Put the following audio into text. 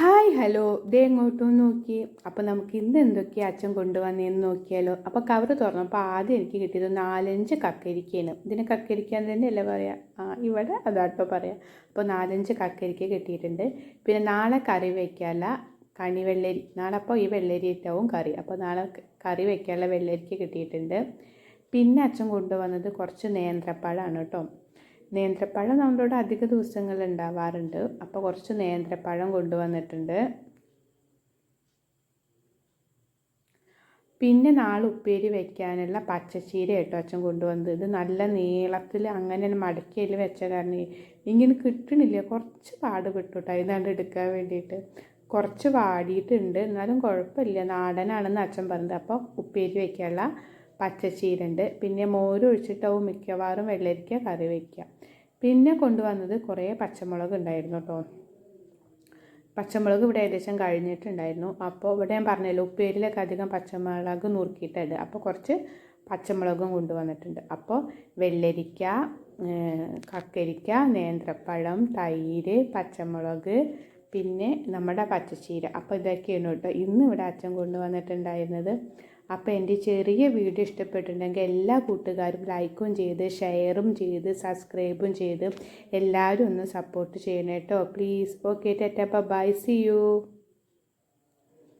Hi hello ദേ എങ്ങോട്ടും നോക്കി. അപ്പോൾ നമുക്ക് ഇന്ന് എന്തൊക്കെയാണ് അച്ഛൻ കൊണ്ടുവന്നതെന്ന് നോക്കിയാലോ. അപ്പോൾ കവർ തുറന്നപ്പോൾ ആദ്യം എനിക്ക് കിട്ടിയത് 4-5 കക്കരിക്കയാണ്. ഇതിന് കക്കരിക്കാൻ തന്നെയല്ലേ പറയുക, ഇവിടെ അതാട്ടോ പറയാം. അപ്പോൾ 4-5 കക്കരിക്ക കിട്ടിയിട്ടുണ്ട്. പിന്നെ നാളെ കറി വയ്ക്കാനുള്ള കണിവെള്ളരി, നാളെ അപ്പോൾ ഈ വെള്ളരി ഇട്ടാവും കറി. അപ്പോൾ നാളെ കറി വയ്ക്കാനുള്ള വെള്ളരിക്ക കിട്ടിയിട്ടുണ്ട്. പിന്നെ അച്ഛൻ കൊണ്ടുവന്നത് കുറച്ച് നേന്ത്രപ്പഴമാണ് കേട്ടോ. നേന്ത്രപ്പഴം നമ്മളോട് അധിക ദിവസങ്ങൾ ഉണ്ടാവാറുണ്ട്. അപ്പോൾ കുറച്ച് നേന്ത്രപ്പഴം കൊണ്ടുവന്നിട്ടുണ്ട്. പിന്നെ നാളെ ഉപ്പേരി വയ്ക്കാനുള്ള പച്ചച്ചീര കേട്ടോ അച്ഛൻ കൊണ്ടുവന്നത്. ഇത് നല്ല നീളത്തിൽ അങ്ങനെ മടക്കിയിൽ വെച്ച കാരണം ഇങ്ങനെ കിട്ടണില്ല, കുറച്ച് പാടുപെട്ടു കേട്ടോ ഇതാണ്ട് എടുക്കാൻ വേണ്ടിയിട്ട്. കുറച്ച് വാടിയിട്ടുണ്ട്, എന്നാലും കുഴപ്പമില്ല, നാടനാണെന്ന് അച്ഛൻ പറഞ്ഞത്. അപ്പോൾ ഉപ്പേരി വയ്ക്കാനുള്ള പച്ചച്ചീര ഉണ്ട്. പിന്നെ മോര് ഒഴിച്ചിട്ടാവും മിക്കവാറും വെള്ളരിക്ക കറി വയ്ക്കുക. പിന്നെ കൊണ്ടുവന്നത് കുറേ പച്ചമുളക് ഉണ്ടായിരുന്നു കേട്ടോ. പച്ചമുളക് ഇവിടെ ഏകദേശം കഴിഞ്ഞിട്ടുണ്ടായിരുന്നു. അപ്പോൾ ഇവിടെ ഞാൻ പറഞ്ഞല്ലോ ഉപ്പേരിയിലൊക്കെ അധികം പച്ചമുളക് നുറുക്കിയിട്ടുണ്ട്. അപ്പോൾ കുറച്ച് പച്ചമുളകും കൊണ്ടുവന്നിട്ടുണ്ട്. അപ്പോൾ വെള്ളരിക്ക, കക്കരിക്ക, നേന്ത്രപ്പഴം, തൈര്, പച്ചമുളക്, പിന്നെ നമ്മുടെ പച്ചച്ചീര. അപ്പോൾ ഇതൊക്കെയാണ് കേട്ടോ ഇന്ന് ഇവിടെ അച്ഛൻ കൊണ്ടുവന്നിട്ടുണ്ടായിരുന്നത്. അപ്പോൾ എൻ്റെ ചെറിയ വീഡിയോ ഇഷ്ടപ്പെട്ടിട്ടുണ്ടെങ്കിൽ എല്ലാ കൂട്ടുകാരും ലൈക്കും ചെയ്ത് ഷെയറും ചെയ്ത് സബ്സ്ക്രൈബും ചെയ്ത് എല്ലാവരും ഒന്ന് സപ്പോർട്ട് ചെയ്യണം കേട്ടോ please. Okay tata bye, see U.